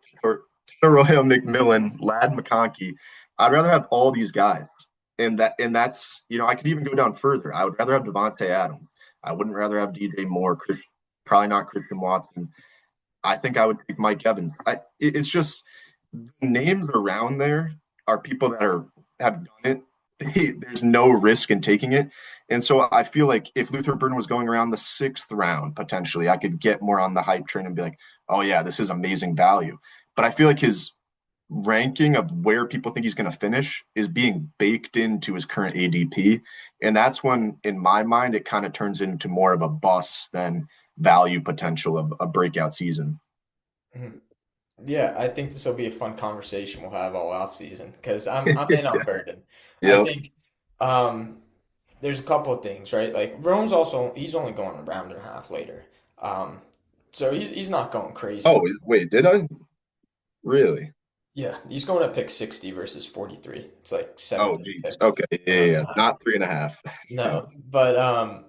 Royal McMillan, Lad McConkey. I'd rather have all these guys. And that's, I could even go down further. I would rather have Devontae Adams. I wouldn't rather have DJ Moore, probably not Christian Watson. I think I would take Mike Evans. It's just the names around there are people that have done it. There's no risk in taking it. And so I feel like if Luther Burden was going around the 6th round, potentially, I could get more on the hype train and be like, oh, yeah, this is amazing value. But I feel like his ranking of where people think he's going to finish is being baked into his current ADP. And that's when, in my mind, it kind of turns into more of a bust than value potential of a breakout season. Mhm. Yeah, I think this will be a fun conversation we'll have all off season because I'm in on Burden. I Yep. think um, there's a couple of things, right? Like Rome's also he's only going a round and a half later, um, so he's not going Oh, crazy. wait, did I? Really? Yeah, he's going at pick 60 versus 43. It's like Oh, 17 geez. picks, Okay. Yeah, yeah, round and yeah. a half. Not 3.5. No, but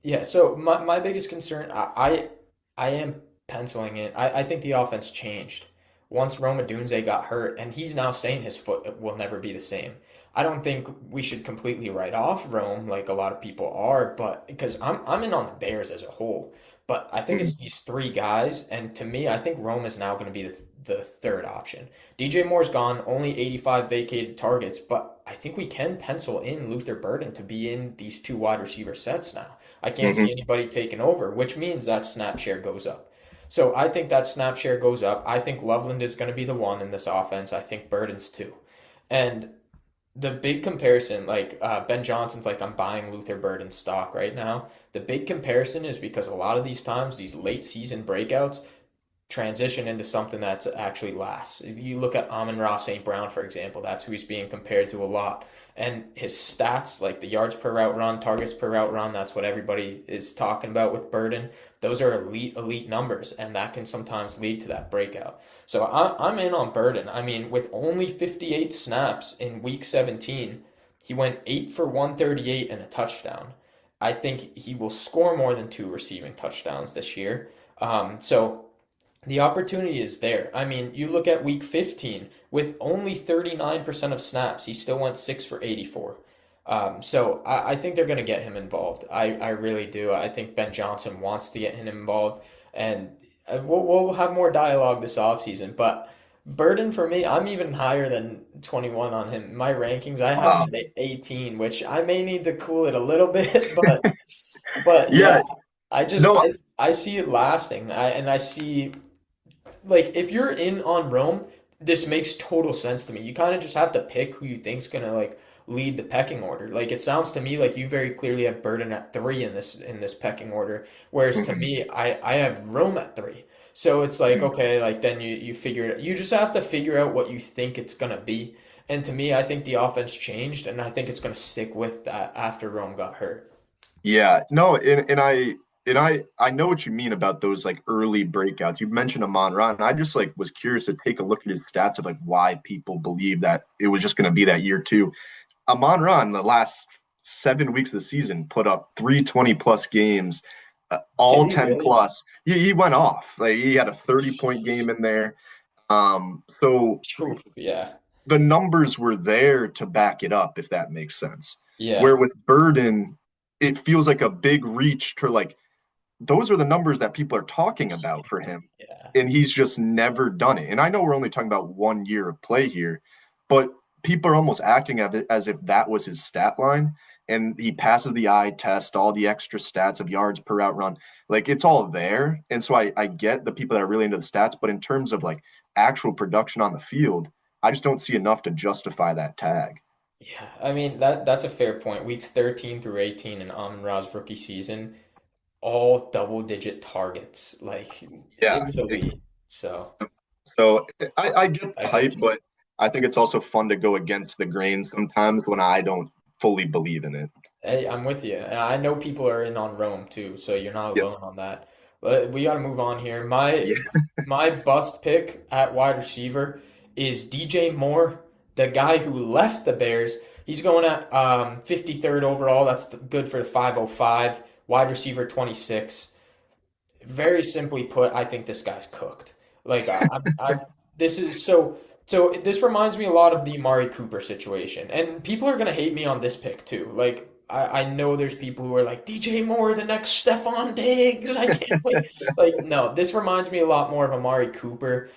yeah. So my biggest concern, I am penciling in. I think the offense changed once Roma Dunze got hurt, and he's now saying his foot will never be the same. I don't think we should completely write off Rome like a lot of people are, but because I'm in on the Bears as a whole, but I think it's these three guys, and to me, I think Rome is now going to be the third option. DJ Moore's gone, only 85 vacated targets, but I think we can pencil in Luther Burden to be in these two wide receiver sets now. I can't see Hmm. anybody taking over, which means that snap share goes up. So I think that snap share goes up. I think Loveland is going to be the one in this offense. I think Burden's too. And the big comparison, like Ben Johnson's like, I'm buying Luther Burden stock right now. The big comparison is because a lot of these times, these late season breakouts, transition into something that's actually lasts. You look at Amon-Ra St. Brown, for example, that's who he's being compared to a lot. And his stats, like the yards per route run, targets per route run, that's what everybody is talking about with Burden. Those are elite numbers, and that can sometimes lead to that breakout. So I'm in on Burden. I mean, with only 58 snaps in week 17, he went 8 for 138 and a touchdown. I think he will score more than 2 receiving touchdowns this year. So the opportunity is there. I mean, you look at week 15 with only 39% of snaps, he still went 6 for 84. So I think they're going to get him involved. I really do. I think Ben Johnson wants to get him involved, and we'll have more dialogue this offseason. But Burden for me, I'm even higher than 21 on him. My rankings, I have him Wow. at 18, which I may need to cool it a little bit, but yeah, Yeah. I just No. I see it lasting. I see like if you're in on Rome, this makes total sense to me. You kind of just have to pick who you think's gonna like lead the pecking order. Like it sounds to me like you very clearly have Burden at three in this pecking order, whereas to Mhm. me, I have Rome at three. So it's like okay, like then you figure it. You just have to figure out what you think it's gonna be. And to me, I think the offense changed, and I think it's gonna stick with that after Rome got hurt. Yeah, no, and I know what you mean about those like early breakouts. You mentioned Amon-Ra, and I just like was curious to take a look at his stats of like why people believe that it was just going to be that year too. Amon-Ra in the last 7 weeks of the season put up 320 plus games, Did all he 10 really? plus. He went off. Like he had a 30-point game in there. So Phew, yeah, the numbers were there to back it up, if that makes sense. yeah, Where with Burden, it feels like a big reach to like those are the numbers that people are talking about for him. yeah. And he's just never done it. And I know we're only talking about 1 year of play here, but people are almost acting as if that was his stat line. And he passes the eye test, all the extra stats of yards per route run. Like it's all there. And so I get the people that are really into the stats, but in terms of like actual production on the field, I just don't see enough to justify that tag. Yeah, I mean that's a fair point. Weeks 13 through 18 in Amon-Ra's rookie season, all double-digit targets. Like it Yeah. was elite. So So I get I the agree hype, with you. but I think it's also fun to go against the grain sometimes when I don't fully believe in it. Hey, I'm with you. And I know people are in on Rome too, so you're not Yep. alone on that. But we got to move on here. Yeah. My bust pick at wide receiver is DJ Moore, the guy who left the Bears. He's going at 53rd overall. That's good for the 505. Wide receiver 26. Very simply put, I think this guy's cooked. Like this is so this reminds me a lot of the Amari Cooper situation. And people are gonna hate me on this pick too. Like I know there's people who are like DJ Moore, the next Stephon Diggs. I can't wait. Like no, this reminds me a lot more of Amari Cooper.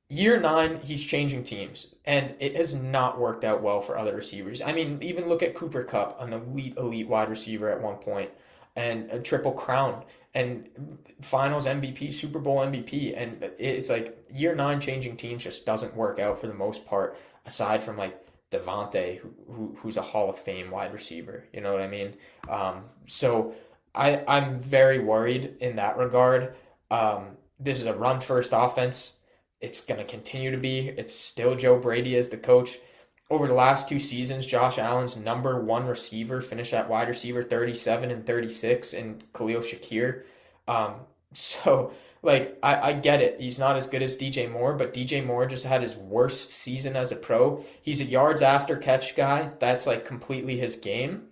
Year nine, he's changing teams, and it has not worked out well for other receivers. I mean, even look at Cooper Kupp, an elite wide receiver at one point, and a triple crown, and Finals MVP, Super Bowl MVP, and it's like year nine changing teams just doesn't work out for the most part. Aside from like Devontae, who's a Hall of Fame wide receiver, you know what I mean? So I'm very worried in that regard. This is a run first offense. It's going to continue to be. It's still Joe Brady as the coach. Over the last two seasons, Josh Allen's number one receiver finished at wide receiver 37 and 36 and Khalil Shakir. Um, so, like, I get it. He's not as good as DJ Moore, but DJ Moore just had his worst season as a pro. He's a yards after catch guy. That's like completely his game.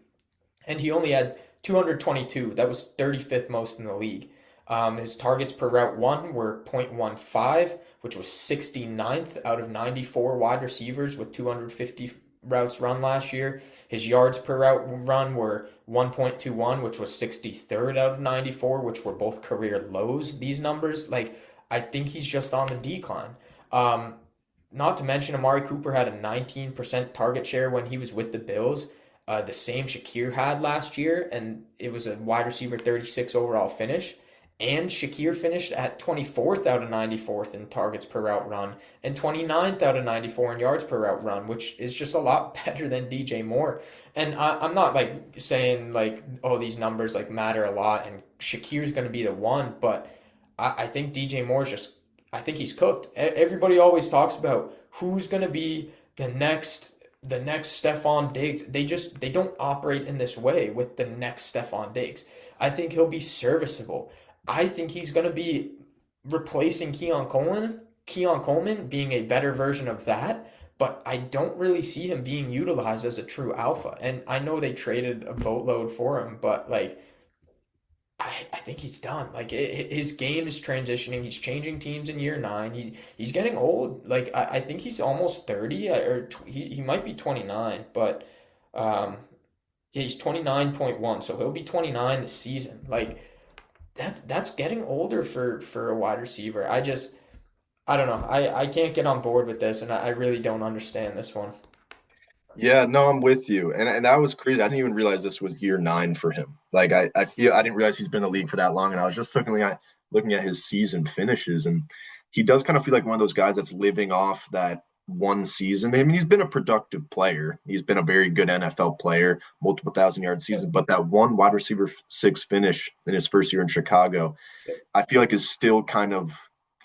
And he only had 222. That was 35th most in the league. His targets per route one were 0.15, which was 69th out of 94 wide receivers with 250 routes run last year. His yards per route run were 1.21, which was 63rd out of 94, which were both career lows. These numbers, like, I think he's just on the decline. Um, Not to mention, Amari Cooper had a 19% target share when he was with the Bills, the same Shakir had last year, and it was a wide receiver 36 overall finish. And Shakir finished at 24th out of 94th in targets per route run and 29th out of 94 in yards per route run, which is just a lot better than DJ Moore. And I'm not like saying like, oh, these numbers like matter a lot and Shakir's going to be the one, but I think DJ Moore's just, I think he's cooked. Everybody always talks about who's going to be the next Stephon Diggs. They don't operate in this way with the next Stephon Diggs. I think he'll be serviceable. I think he's going to be replacing Keon Coleman being a better version of that, but I don't really see him being utilized as a true alpha. And I know they traded a boatload for him, but like I think he's done. Like his game is transitioning. He's changing teams in year nine. He's getting old. Like I think he's almost 30 he might be 29, but um, yeah, he's 29.1, so he'll be 29 this season. Like that's getting older for a wide receiver. I don't know. I can't get on board with this, and I really don't understand this one. Yeah, no, I'm with you. And that was crazy. I didn't even realize this was year nine for him. Like I feel I didn't realize he's been in the league for that long. And I was just looking at his season finishes, and he does kind of feel like one of those guys that's living off that one season. I mean, he's been a productive player. He's been a very good NFL player, multiple thousand-yard seasons, but that one wide receiver six finish in his first year in Chicago, I feel like is still kind of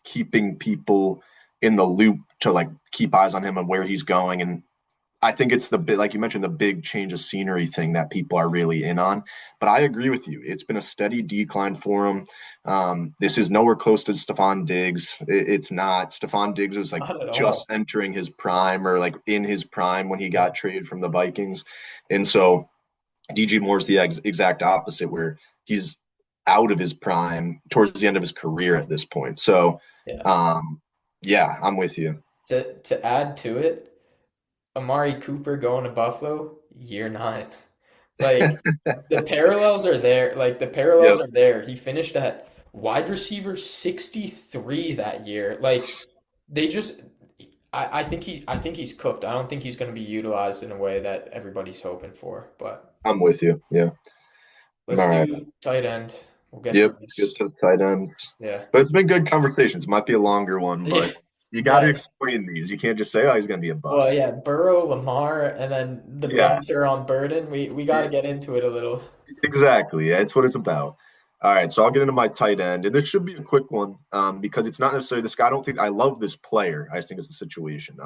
keeping people in the loop to like keep eyes on him and where he's going. And I think it's the bit, like you mentioned, the big change of scenery thing that people are really in on. But I agree with you. It's been a steady decline for him. This is nowhere close to Stephon Diggs. It's not. Stephon Diggs was like Not at just all. entering his prime or like in his prime when he Yeah. got traded from the Vikings. And so DJ Moore's the exact opposite, where he's out of his prime towards the end of his career at this point. So, Yeah. um, yeah, I'm with you. To add to it, Amari Cooper going to Buffalo, year nine. Like the parallels are there. Like the parallels Yep, are there. He finished at wide receiver 63 that year. Like they just I think he's cooked. I don't think he's going to be utilized in a way that everybody's hoping for. But I'm with you. Yeah. All let's right. do tight end. We'll get Yep, through get this. to the tight ends. Yeah. But it's been good conversations. Might be a longer one, Yeah. but You got to Yeah. explain these. You can't just say, "Oh, he's going to be a Well, bust." yeah, Burrow, Lamar, and then the Yeah, banter on Burden. We got to get into it a little. exactly. That's what it's about. All right, so I'll get into my tight end, and this should be a quick one because it's not necessarily this guy. I don't think I love this player. I just think it's the situation.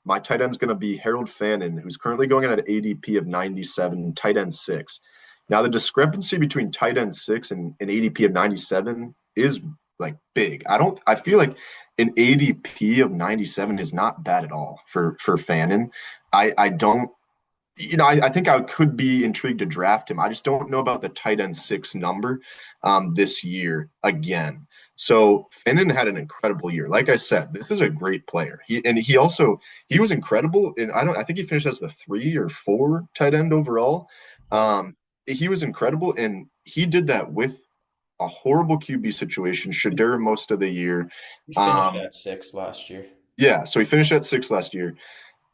My tight end is going to be Harold Fannin, who's currently going at an ADP of 97, tight end six. Now, the discrepancy between tight end six and an ADP of 97 is like big. I feel like an ADP of 97 is not bad at all for Fannin. I don't I think I could be intrigued to draft him. I just don't know about the tight end six number this year again. So Finnan had an incredible year. Like I said, this is a great player. He was incredible. And I think he finished as the 3 or 4 tight end overall. Yeah, He was incredible, and he did that with a horrible QB situation. Shadur most of the year. we finished Um, at 6 last year. yeah, so he finished at six last year.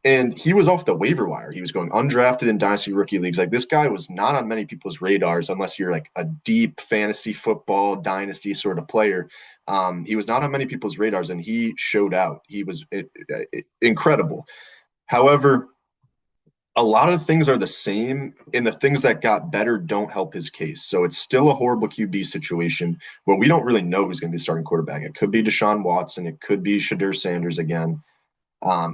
And he was off the waiver wire. He was going undrafted in dynasty rookie leagues. Like this guy was not on many people's radars unless you're like a deep fantasy football dynasty sort of player. He was not on many people's radars, and he showed out. He was incredible. However, a lot of things are the same, and the things that got better don't help his case. So it's still a horrible QB situation where we don't really know who's going to be the starting quarterback. It could be Deshaun Watson. It could be Shadur Sanders again.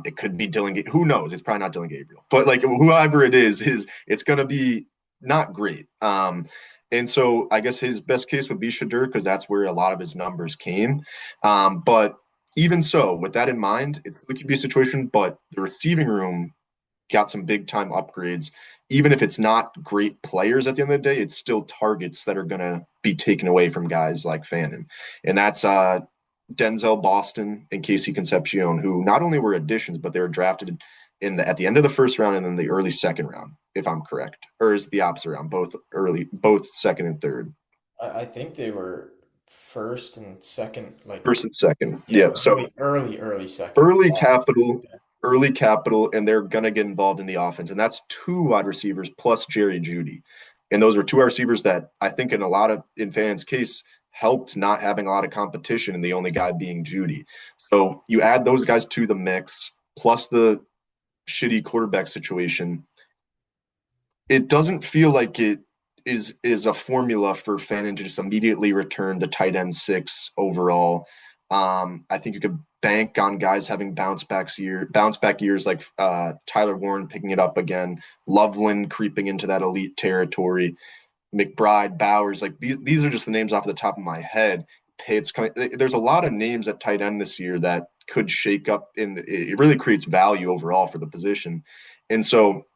It could be Dylan. Who knows? It's probably not Dylan Gabriel, but like whoever it is it's going to be not great. And so I guess his best case would be Shadur because that's where a lot of his numbers came. But even so, with that in mind, it could be a situation. But the receiving room got some big time upgrades. Even if it's not great players at the end of the day, it's still targets that are going to be taken away from guys like Fannin. And that's Denzel Boston and Casey Concepcion, who not only were additions, but they were drafted at the end of the first round and then the early second round, if I'm correct. Or is it the opposite round, both second and third. I think they were first and second, like First and second. yeah, Yeah. So early second for early Boston. capital, early capital, and they're gonna get involved in the offense. And that's two wide receivers plus Jerry Judy. And those were two wide receivers that I think in fans' case helped not having a lot of competition and the only guy being Judy. So you add those guys to the mix, plus the shitty quarterback situation, it doesn't feel like it is a formula for Fannin to just immediately return to tight end six overall. I think you could bank on guys having bounce back years like Tyler Warren picking it up again, Loveland creeping into that elite territory, McBride, Bowers, like these are just the names off the top of my head. Pitts coming. There's a lot of names at tight end this year that could shake up it really creates value overall for the position. And so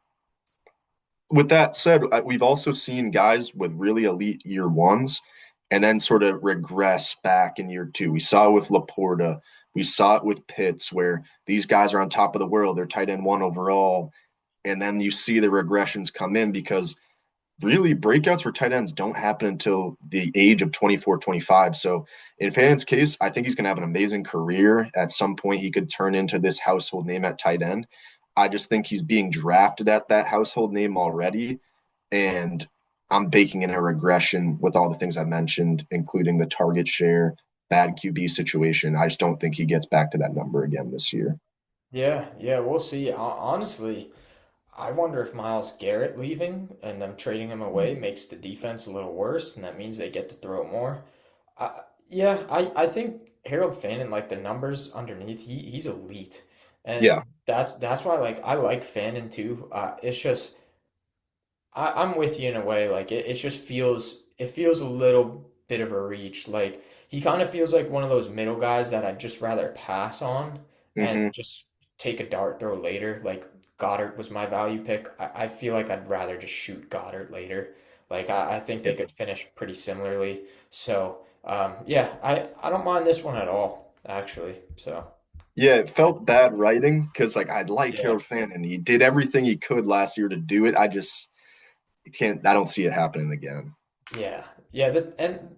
with that said, we've also seen guys with really elite year ones and then sort of regress back in year two. We saw it with Laporta. We saw it with Pitts, where these guys are on top of the world. They're tight end one overall. And then you see the regressions come in because really breakouts for tight ends don't happen until the age of 24, 25. So in Fannon's case, I think he's going to have an amazing career. At some point, he could turn into this household name at tight end. I just think he's being drafted at that household name already. And I'm baking in a regression with all the things I mentioned, including the target share, bad QB situation. I just don't think he gets back to that number again this year. Yeah, yeah, we'll see. Honestly, I wonder if Miles Garrett leaving and them trading him away makes the defense a little worse, and that means they get to throw more. Yeah, I think Harold Fannin, like the numbers underneath, he's elite, Yeah, and that's why like I like Fannin too. It's just I'm with you in a way. Like it just it feels a little bit of a reach. Like he kind of feels like one of those middle guys that I'd just rather pass on and hmm just take a dart throw later. Like Goddard was my value pick. I feel like I'd rather just shoot Goddard later. Like I think they could finish pretty similarly. So yeah, I don't mind this one at all, actually. So Yeah, it felt bad writing because like I like yeah. Harold Fannin. He did everything he could last year to do it. I just can't. I don't see it happening again. Yeah, yeah, and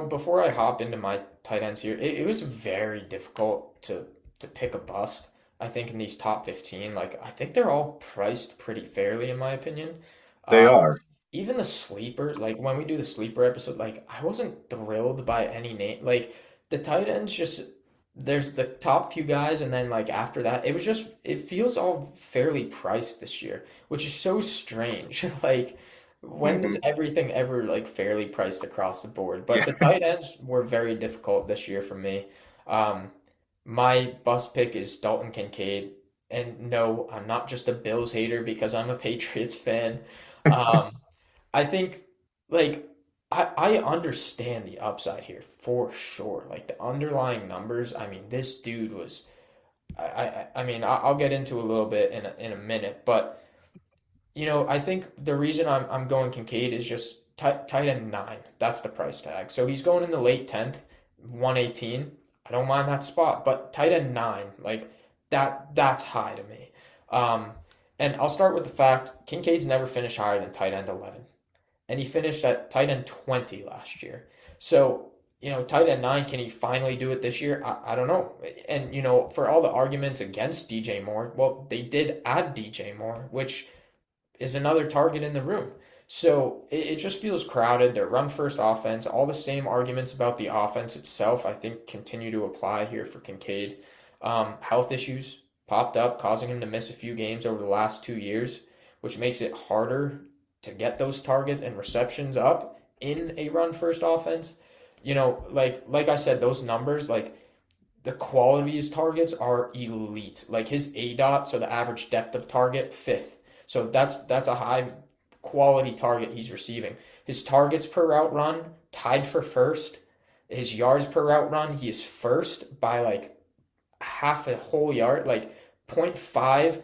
before I hop into my tight ends here, it was very difficult to pick a bust. I think in these top 15, like I think they're all priced pretty fairly in my opinion. They Um, are. even the sleepers, like when we do the sleeper episode, like I wasn't thrilled by any name. Like the tight ends just. there's the top few guys, and then like after that, it feels all fairly priced this year, which is so strange. Like, when does Hmm. everything ever like fairly priced across the board? But Yeah. the tight ends were very difficult this year for me. Um, my bust pick is Dalton Kincaid, and no, I'm not just a Bills hater because I'm a Patriots fan. Um, I think like I understand the upside here for sure. Like the underlying numbers, I mean, this dude was I mean, I'll get into a little bit in a minute, but I think the reason I'm going Kincaid is just tight end 9. That's the price tag. So he's going in the late 10th, 118. I don't mind that spot, but tight end 9, like that's high to me. Um, and I'll start with the fact Kincaid's never finished higher than tight end 11, and he finished at tight end 20 last year. So, tight end 9, can he finally do it this year? I don't know. And, for all the arguments against DJ Moore, well, they did add DJ Moore, which is another target in the room. So it just feels crowded. Their run first offense, all the same arguments about the offense itself, I think continue to apply here for Kincaid. Health issues popped up, causing him to miss a few games over the last 2 years, which makes it harder to get those targets and receptions up in a run first offense. Like I said, those numbers, like the quality of his targets are elite. Like his A dot, so the average depth of target, fifth. So that's a high quality target he's receiving. His targets per route run tied for first. His yards per route run, he is first by like half a whole yard, like point 0.5.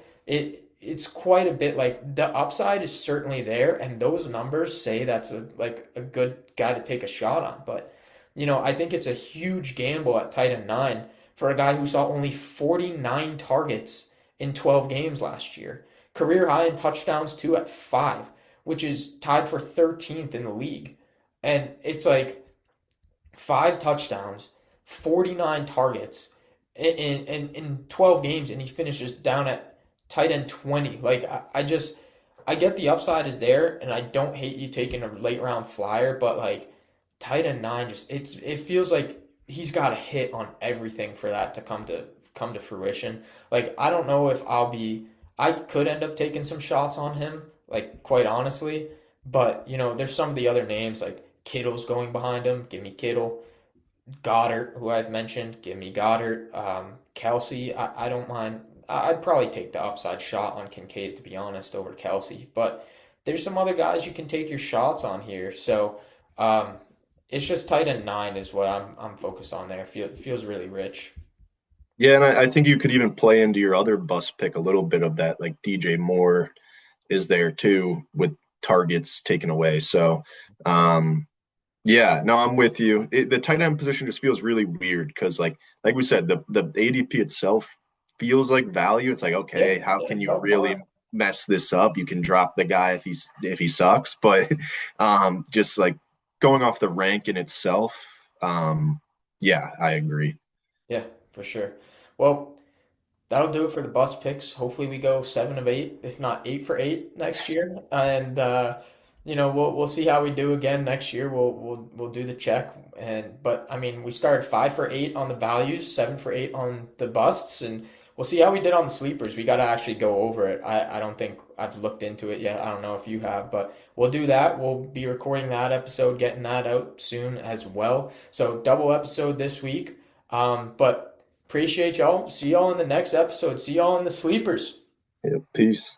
It's quite a bit. Like the upside is certainly there, and those numbers say that's a good guy to take a shot on. But I think it's a huge gamble at tight end 9 for a guy who saw only 49 targets in 12 games last year. Career high in touchdowns too at 5, which is tied for 13th in the league. And it's like 5 touchdowns, 49 targets in 12 games, and he finishes down at tight end 20. Like, I get the upside is there, and I don't hate you taking a late round flyer, but like, tight end 9, it feels like he's got a hit on everything for that to come to fruition. Like, I don't know if I could end up taking some shots on him, like, quite honestly, but there's some of the other names like Kittle's going behind him. Give me Kittle. Goddard, who I've mentioned, give me Goddard. Kelsey, I don't mind. I'd probably take the upside shot on Kincaid, to be honest, over Kelsey. But there's some other guys you can take your shots on here. So um, it's just tight end 9 is what I'm focused on there. Feels really rich. Yeah, and I think you could even play into your other bus pick a little bit of that, like DJ Moore is there too with targets taken away. So, yeah, no, I'm with you. The tight end position just feels really weird because, like we said, the ADP itself feels like value. It's like, Yeah, okay, how yeah, it can you felt really fine. mess this up? You can drop the guy if he sucks, but just like going off the rank in itself, yeah, I agree. Yeah, for sure. Well, that'll do it for the bus picks. Hopefully, we go 7 of 8, if not 8 for 8 next year, and we'll see how we do again next year. We'll do the check, but I mean, we started 5 for 8 on the values, 7 for 8 on the busts, and we'll see how we did on the sleepers. We got to actually go over it. I don't think I've looked into it yet. I don't know if you have, but we'll do that. We'll be recording that episode, getting that out soon as well. So double episode this week. But appreciate y'all. See y'all in the next episode. See y'all in the sleepers. Yeah, peace.